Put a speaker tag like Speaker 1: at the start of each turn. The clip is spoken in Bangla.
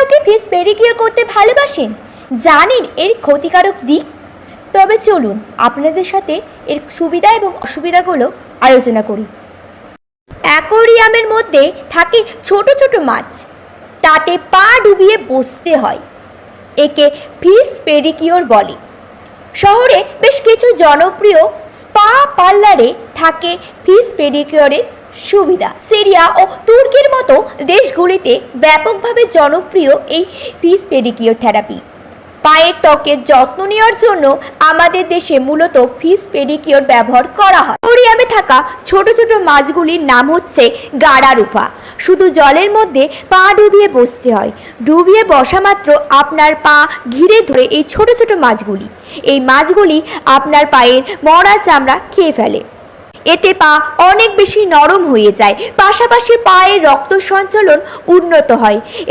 Speaker 1: আপনারাও কি ফিশ পেডিকিউর করতে ভালোবাসেন? জানেন এর ক্ষতিকারক দিক? তবে চলুন আপনাদের সাথে এর সুবিধা এবং অসুবিধাগুলো আলোচনা করি। অ্যাকোয়ারিয়ামের মধ্যে থাকে ছোট ছোট মাছ, তাতে পা ডুবিয়ে বসতে হয়। একে ফিশ পেডিকিউর বলে। শহরে বেশ কিছু জনপ্রিয় স্পা পার্লারে থাকে ফিশ পেডিকিউরের সুবিধা। সিরিয়া ও তুর্কির মতো দেশগুলিতে ব্যাপকভাবে জনপ্রিয় এই ফিশ পেডিকিউর থেরাপি। পায়ের ত্বকের যত্ন নেওয়ার জন্য আমাদের দেশে মূলত ফিশ পেডিকিউর ব্যবহার করা হয়। অ্যাকোয়ারিয়ামে থাকা ছোট ছোট মাছগুলির নাম হচ্ছে গাড়ারুফা। শুধু জলের মধ্যে পা ডুবিয়ে বসতে হয়। ডুবিয়ে বসা মাত্র আপনার পা ঘিরে ধরে এই ছোট ছোট মাছগুলি। এই মাছগুলি আপনার পায়ের মরা চামড়া খেয়ে ফেলে। এতে পা অনেক বেশি নরম হয়ে যায়, পাশাপাশি পায়ের রক্ত সঞ্চালন উন্নত হয়